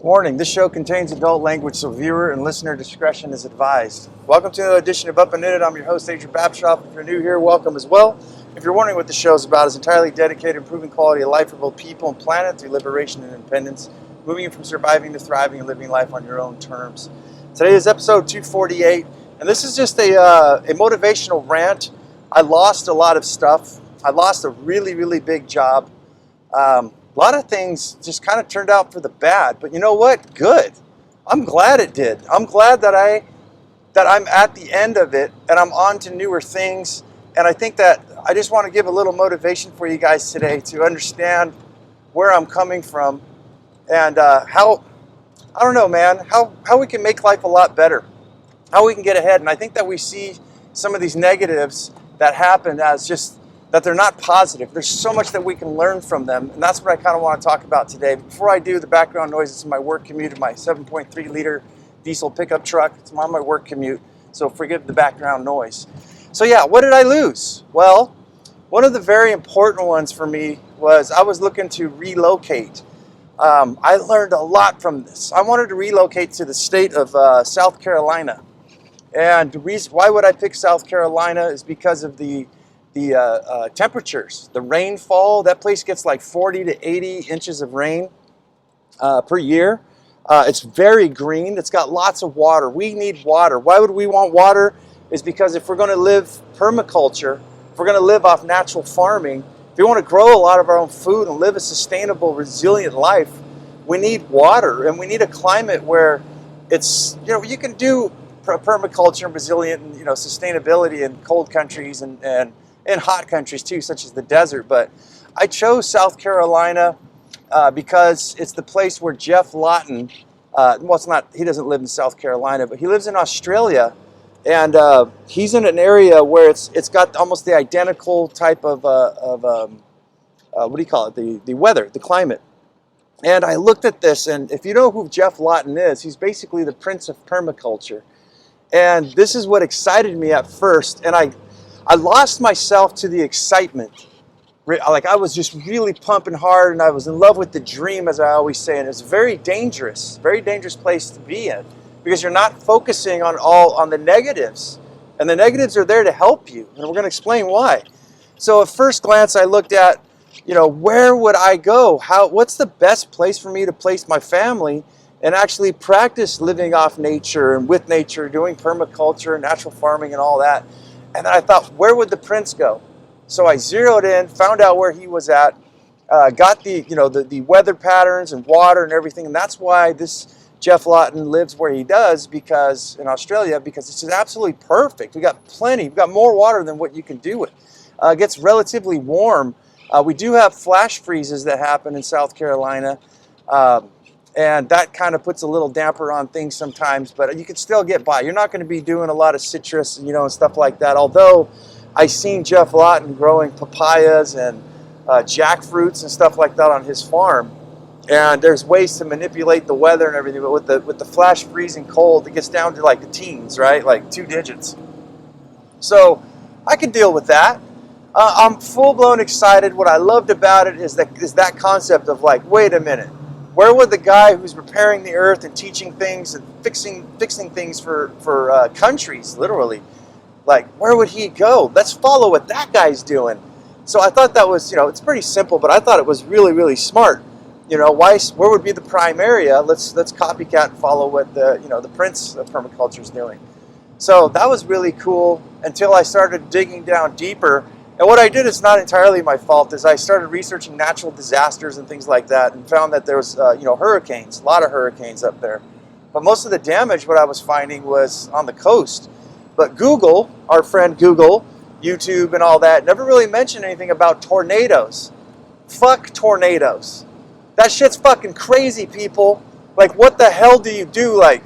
Warning, this show contains adult language, so viewer and listener discretion is advised. Welcome to another edition of Up and In It. I'm your host, Adrian Babashoff. If you're new here, welcome as well. If you're wondering what the show is about, it's entirely dedicated to improving quality of life for both people and planet through liberation and independence, moving you from surviving to thriving and living life on your own terms. Today is episode 248, and this is just a motivational rant. I lost a lot of stuff. I lost a really big job. A lot of things just kind of turned out for the bad, but you know what? Good. I'm glad it did. I'm glad that I'm at the end of it and I'm on to newer things. And I think that I just want to give a little motivation for you guys today to understand where I'm coming from and how, I don't know, man, how we can make life a lot better, how we can get ahead. And I think that we see some of these negatives that happen as just that they're not positive. There's so much that we can learn from them, and that's what I kind of want to talk about today. Before I do, the background noise is my work commute in my 7.3 liter diesel pickup truck. It's on my work commute, so forgive the background noise. So yeah, what did I lose? Well, one of the very important ones for me was I was looking to relocate. I learned a lot from this. I wanted to relocate to the state of South Carolina, and the reason why would I pick South Carolina is because of the temperatures, the rainfall. That place gets like 40 to 80 inches of rain per year. It's very green. It's got lots of water. We need water. Why would we want water? Is because if we're going to live permaculture, if we're going to live off natural farming, if we want to grow a lot of our own food and live a sustainable, resilient life, we need water, and we need a climate where it's, you can do permaculture and resilient and, sustainability in cold countries and in hot countries too, such as the desert. But I chose South Carolina because it's the place where Jeff Lawton, well, it's not, he doesn't live in South Carolina, but he lives in Australia, and he's in an area where it's got almost the identical type of what do you call it, the weather, the climate. And I looked at this, and if you know who Jeff Lawton is, he's basically the prince of permaculture. And this is what excited me at first, and I lost myself to the excitement. Like, I was just really pumping hard, and I was in love with the dream, as I always say, and it's a very dangerous place to be in, because you're not focusing on the negatives, and the negatives are there to help you, and we're going to explain why. So at first glance, I looked at, where would I go? What's the best place for me to place my family and actually practice living off nature and with nature, doing permaculture, natural farming, and all that. And then I thought, where would the prince go? So I zeroed in, found out where he was at, got the weather patterns and water and everything, and that's why this Jeff Lawton lives where he does, because in Australia, because it's just absolutely perfect. We got more water than what you can do with. It gets relatively warm. We do have flash freezes that happen in South Carolina, and that kind of puts a little damper on things sometimes, but you can still get by. You're not going to be doing a lot of citrus, and stuff like that. Although I seen Jeff Lawton growing papayas and jackfruits and stuff like that on his farm, and there's ways to manipulate the weather and everything. But with the flash freezing cold, it gets down to like the teens, right? Like 2 digits. So I can deal with that. I'm full-blown excited. What I loved about it is that concept of, like, wait a minute. Where would the guy who's repairing the earth and teaching things and fixing things for countries, literally, like, where would he go? Let's follow what that guy's doing. So I thought that was, it's pretty simple, but I thought it was really smart. Where would be the prime area? Let's copycat and follow what the prince of permaculture is doing. So that was really cool until I started digging down deeper. And what I did is not entirely my fault, is I started researching natural disasters and things like that, and found that there was, hurricanes, a lot of hurricanes up there. But most of the damage, what I was finding, was on the coast. But Google, our friend Google, YouTube and all that, never really mentioned anything about tornadoes. Fuck tornadoes. That shit's fucking crazy, people. Like, what the hell do you do? Like,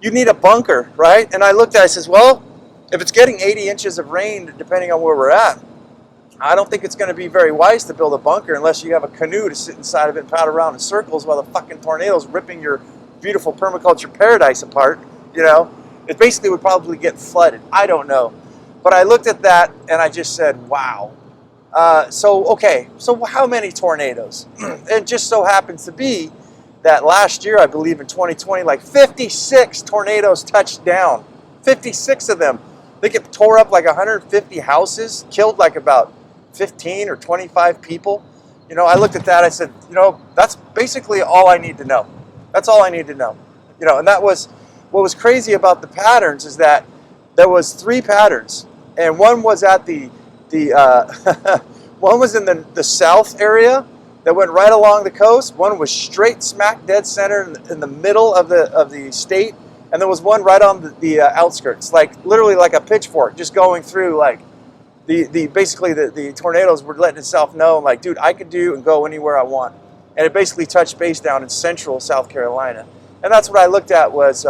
you need a bunker, right? And I looked at it, I says, well, if it's getting 80 inches of rain, depending on where we're at, I don't think it's going to be very wise to build a bunker unless you have a canoe to sit inside of it and paddle around in circles while the fucking tornado's ripping your beautiful permaculture paradise apart. It basically would probably get flooded. I don't know. But I looked at that and I just said, wow. So how many tornadoes? It just so happens to be that last year, I believe in 2020, like 56 tornadoes touched down. 56 of them. They get tore up like 150 houses, killed like about 15 or 25 people. You know, I looked at that, I said, you know, that's basically all I need to know. That's all I need to know. You know, and that was, what was crazy about the patterns is that there was 3 patterns. And one was at one was in the south area that went right along the coast. One was straight smack dead center in the middle of the state. And there was one right on the outskirts, like literally like a pitchfork, just going through like basically the tornadoes were letting itself know, like, dude, I could do and go anywhere I want. And it basically touched base down in central South Carolina. And that's what I looked at was,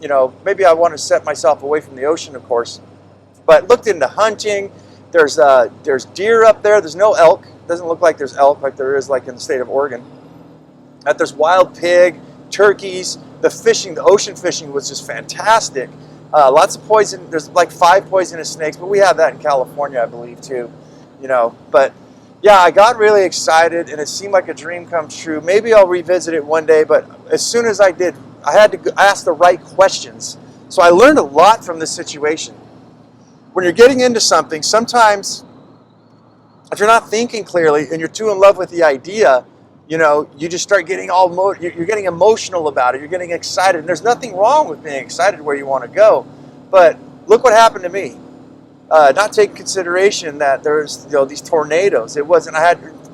you know, maybe I want to set myself away from the ocean, of course, but looked into hunting. There's deer up there. There's no elk. Doesn't look like there's elk like there is like in the state of Oregon. That there's wild pig, turkeys. The fishing, the ocean fishing was just fantastic. Lots of poison. There's like 5 poisonous snakes, but we have that in California, I believe, too. You know, but yeah, I got really excited, and it seemed like a dream come true. Maybe I'll revisit it one day, but as soon as I did, I had to ask the right questions. So I learned a lot from this situation. When you're getting into something, sometimes if you're not thinking clearly and you're too in love with the idea, you know, you just start getting you're getting emotional about it. You're getting excited. And there's nothing wrong with being excited where you want to go. But look what happened to me. Not taking consideration that there's, you know, these tornadoes. It wasn't,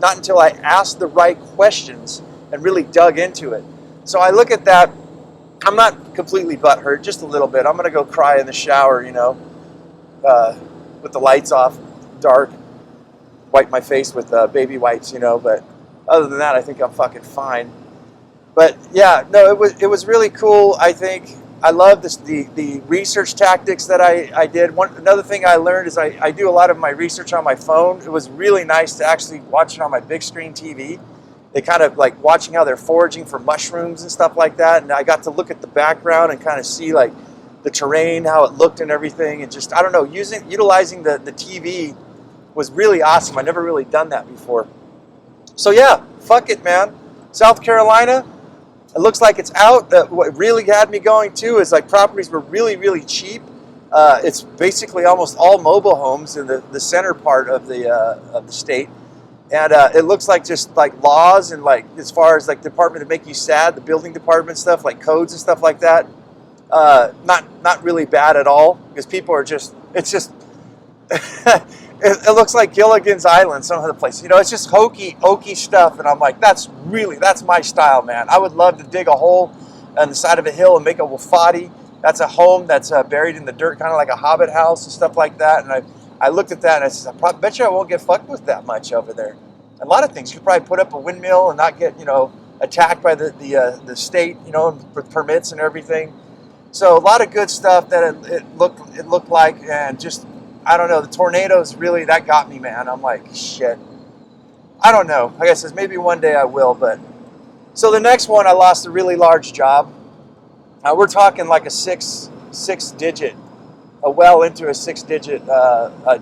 not until I asked the right questions and really dug into it. So I look at that. I'm not completely butthurt, just a little bit. I'm going to go cry in the shower, you know, with the lights off, dark, wipe my face with baby wipes, you know, but other than that, I think I'm fucking fine. But yeah, no, it was really cool. I think I love the research tactics that I did. Another thing I learned is I do a lot of my research on my phone. It was really nice to actually watch it on my big screen TV. They kind of like watching how they're foraging for mushrooms and stuff like that. And I got to look at the background and kind of see like the terrain, how it looked and everything. And just, I don't know, utilizing the TV was really awesome. I never really done that before. So yeah, fuck it, man. South Carolina, it looks like it's out. What really had me going too is like properties were really, really cheap. It's basically almost all mobile homes in the center part of the state. And it looks like just like laws and like as far as like the department to make you sad, the building department stuff, like codes and stuff like that. Not really bad at all, because people are just, it's just, it looks like Gilligan's Island, some of the places. You know, it's just hokey stuff. And I'm like, that's my style, man. I would love to dig a hole on the side of a hill and make a wafati. That's a home that's buried in the dirt, kind of like a hobbit house and stuff like that. And I looked at that and I said, I bet you I won't get fucked with that much over there. A lot of things. You could probably put up a windmill and not get, you know, attacked by the state, you know, with permits and everything. So a lot of good stuff that it looked like, and just, I don't know, the tornadoes really, that got me, man. I'm like, shit. I don't know. Like I said, maybe one day I will, but. So the next one, I lost a really large job. We're talking like a six digit, well into a 6-digit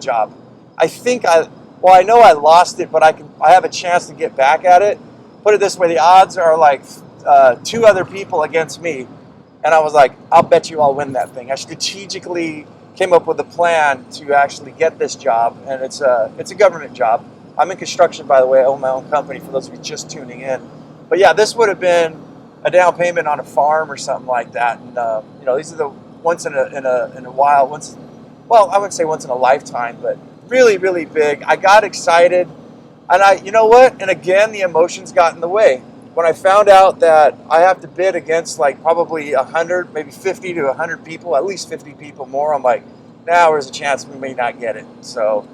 job. I know I lost it, but I have a chance to get back at it. Put it this way, the odds are like 2 other people against me. And I was like, I'll bet you I'll win that thing. I strategically came up with a plan to actually get this job, and it's a government job. I'm in construction, by the way. I own my own company, for those of you just tuning in. But yeah, this would have been a down payment on a farm or something like that. And you know, these are the once in a while, well, I wouldn't say once in a lifetime, but really, really big. I got excited, and you know what? And again, the emotions got in the way. When I found out that I have to bid against like probably 100, maybe 50 to 100 people, at least 50 people more, I'm like, now there's a chance we may not get it. So,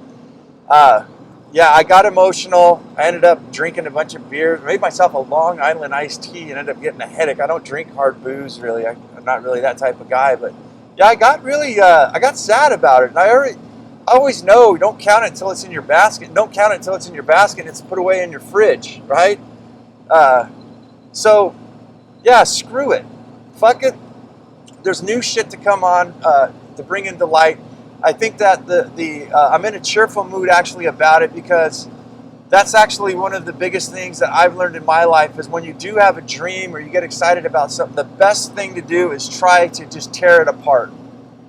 yeah, I got emotional. I ended up drinking a bunch of beers, made myself a Long Island iced tea, and ended up getting a headache. I don't drink hard booze, really. I'm not really that type of guy. But yeah, I got sad about it. And I always know, don't count it until it's in your basket. Don't count it until it's in your basket and it's put away in your fridge, right? So, yeah, screw it. Fuck it. There's new shit to come on to bring into light. I think that I'm in a cheerful mood actually about it, because That's actually one of the biggest things that I've learned in my life is when you do have a dream or you get excited about something, the best thing to do is try to just tear it apart.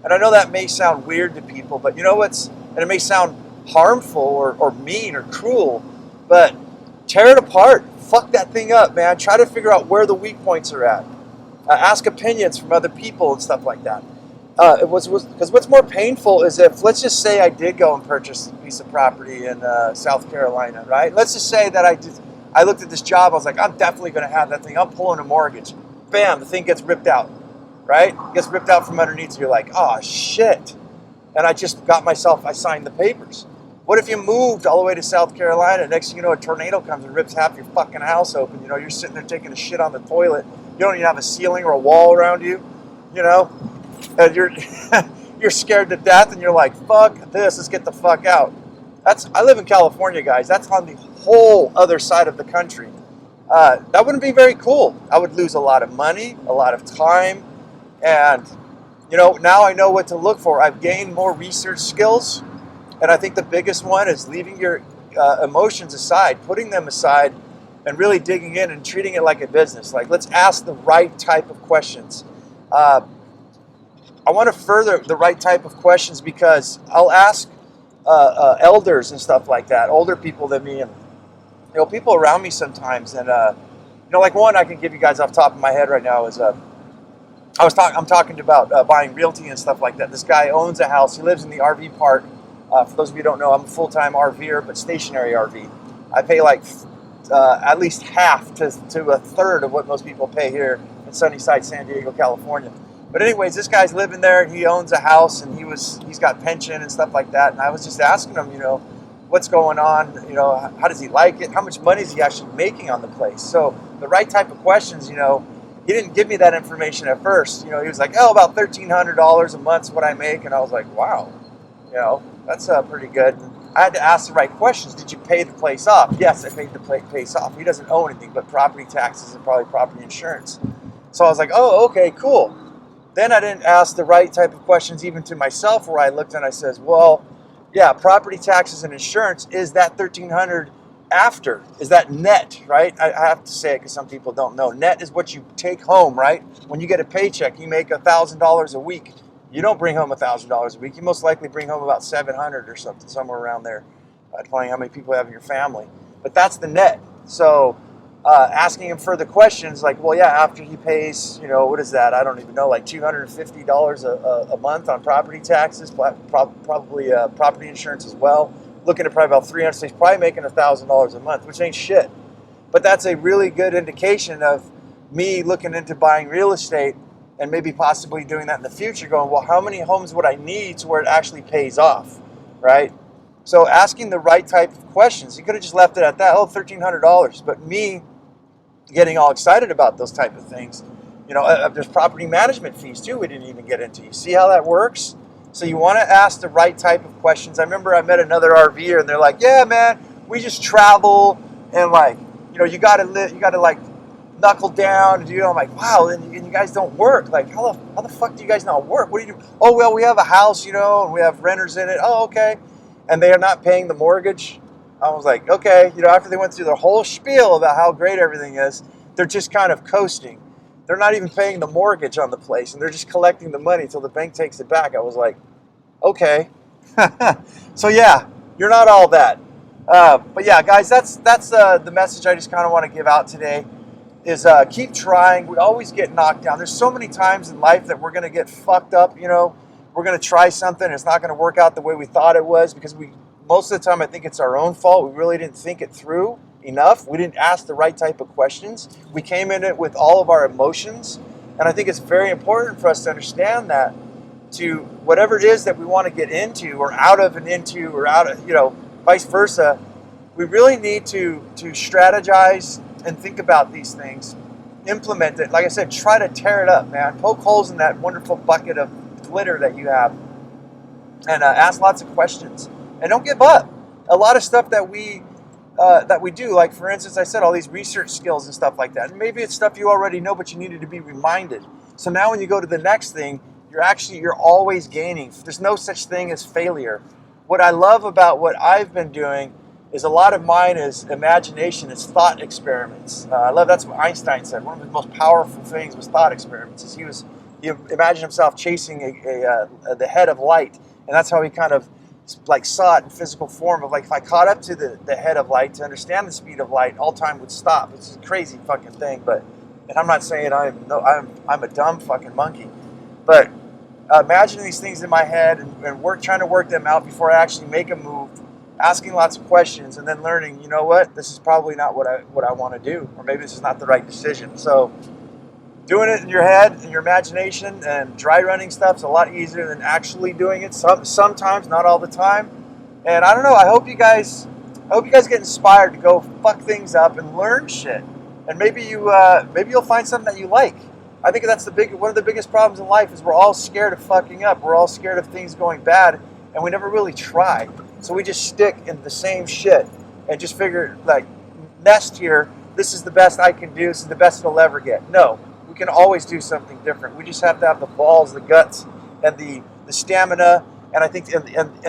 And I know that may sound weird to people, but you know and it may sound harmful or mean or cruel, but tear it apart. Fuck that thing up, man. Try to figure out where the weak points are at. Ask opinions from other people and stuff like that. Because what's more painful is if, let's just say I did go and purchase a piece of property in South Carolina, right? Let's just say that I looked at this job, I was like, I'm definitely going to have that thing. I'm pulling a mortgage. Bam, the thing gets ripped out, right? It gets ripped out from underneath. So you're like, oh, shit. And I signed the papers. What if you moved all the way to South Carolina? Next thing you know, a tornado comes and rips half your fucking house open. You know, you're sitting there taking a shit on the toilet. You don't even have a ceiling or a wall around you, you know? And you're scared to death, and you're like, fuck this, let's get the fuck out. I live in California, guys. That's on the whole other side of the country. That wouldn't be very cool. I would lose a lot of money, a lot of time, and now I know what to look for. I've gained more research skills, and I think the biggest one is leaving your emotions aside, putting them aside, and really digging in and treating it like a business. Like, let's ask the right type of questions. I want to further the right type of questions because I'll ask elders and stuff like that, older people than me, and people around me sometimes. And like one I can give you guys off the top of my head right now is I'm talking about buying realty and stuff like that. This guy owns a house. He lives in the RV park. For those of you who don't know, I'm a full-time RVer, but stationary RV. I pay like at least half to a third of what most people pay here in Sunnyside, San Diego, California. But anyways, this guy's living there, and he owns a house, and he's got pension and stuff like that. And I was just asking him, what's going on? How does he like it? How much money is he actually making on the place? So the right type of questions, he didn't give me that information at first. He was like, oh, about $1,300 a month is what I make. And I was like, wow, that's pretty good. And I had to ask the right questions. Did you pay the place off? Yes, I paid the place off. He doesn't own anything but property taxes and probably property insurance. So I was like, oh, okay, cool. Then I didn't ask the right type of questions even to myself, where I looked and I says, well, yeah, property taxes and insurance, is that $1,300 after? Is that net, right? I have to say it because some people don't know. Net is what you take home, right? When you get a paycheck, you make $1,000 a week. You don't bring home $1,000 a week. You most likely bring home about $700 or something, somewhere around there, depending on how many people you have in your family. But that's the net. So asking him further questions like, well, yeah, after he pays, what is that? I don't even know, like $250 a month on property taxes, probably property insurance as well. Looking at probably about $300, so he's probably making $1,000 a month, which ain't shit. But that's a really good indication of me looking into buying real estate and maybe possibly doing that in the future, going, well, how many homes would I need to where it actually pays off, right? So asking the right type of questions. You could have just left it at that, $1,300. But me getting all excited about those type of things, there's property management fees too we didn't even get into. You see how that works? So you want to ask the right type of questions. I remember I met another RVer, and they're like, yeah, man, we just travel, and like, you got to like knuckle down. And I'm like, wow, and you guys don't work. Like, how the fuck do you guys not work? What do you do? Oh, well, we have a house, and we have renters in it. Oh, okay. And they are not paying the mortgage. I was like, okay, after they went through their whole spiel about how great everything is, they're just kind of coasting. They're not even paying the mortgage on the place, and they're just collecting the money until the bank takes it back. I was like, okay. So yeah, you're not all that. But yeah, guys, that's the message I just kind of want to give out today is keep trying. We always get knocked down. There's so many times in life that we're going to get fucked up, We're going to try something. It's not going to work out the way we thought it was because most of the time I think it's our own fault. We really didn't think it through enough. We didn't ask the right type of questions. We came in it with all of our emotions. And I think it's very important for us to understand that to whatever it is that we want to get into or out of and into or out of, vice versa, we really need to strategize and think about these things, implement it. Like I said, try to tear it up, man. Poke holes in that wonderful bucket of glitter that you have and ask lots of questions. And don't give up. A lot of stuff that we do, like for instance, I said all these research skills and stuff like that. And maybe it's stuff you already know, but you needed to be reminded. So now when you go to the next thing, you're always gaining. There's no such thing as failure. What I love about what I've been doing is a lot of mine is imagination, it's thought experiments. I love that's what Einstein said. One of the most powerful things was thought experiments. Is he imagined himself chasing the head of light, and that's how he kind of like saw it in physical form of like if I caught up to the head of light to understand the speed of light, all time would stop. It's a crazy fucking thing, but and I'm not saying I'm a dumb fucking monkey, but imagining these things in my head and trying to work them out before I actually make a move, asking lots of questions, and then learning, you know what, this is probably not what I want to do, or maybe this is not the right decision. So doing it in your head, in your imagination, and dry running stuff is a lot easier than actually doing it. Sometimes, not all the time. And I don't know. I hope you guys get inspired to go fuck things up and learn shit. And maybe you'll find something that you like. I think that's one of the biggest problems in life is we're all scared of fucking up. We're all scared of things going bad, and we never really try. So we just stick in the same shit and just figure like nest here. This is the best I can do. This is the best it'll ever get. No. We can always do something different. We just have to have the balls, the guts, and the stamina, and I think and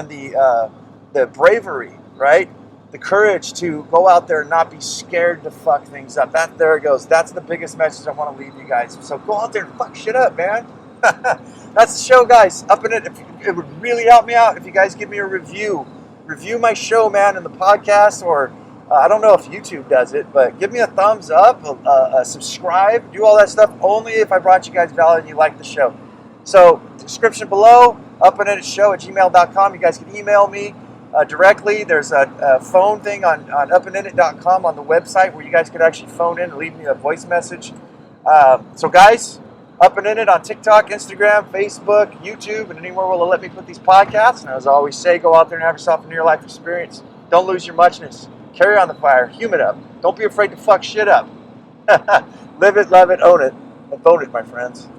the bravery, right? The courage to go out there and not be scared to fuck things up. There it goes. That's the biggest message I want to leave you guys. So go out there and fuck shit up, man. That's the show, guys. Up in it. It would really help me out if you guys give me a review. Review my show, man, in the podcast, or I don't know if YouTube does it, but give me a thumbs up, subscribe, do all that stuff only if I brought you guys value and you like the show. So, description below, upandinitshow@gmail.com. You guys can email me directly. There's a phone thing on upandinit.com on the website where you guys could actually phone in and leave me a voice message. So, guys, Up and In It on TikTok, Instagram, Facebook, YouTube, and anywhere will let me put these podcasts. And as I always say, go out there and have yourself a near-life experience. Don't lose your muchness. Carry on the fire. Hume it up. Don't be afraid to fuck shit up. Live it, love it, own it, and bone it, my friends.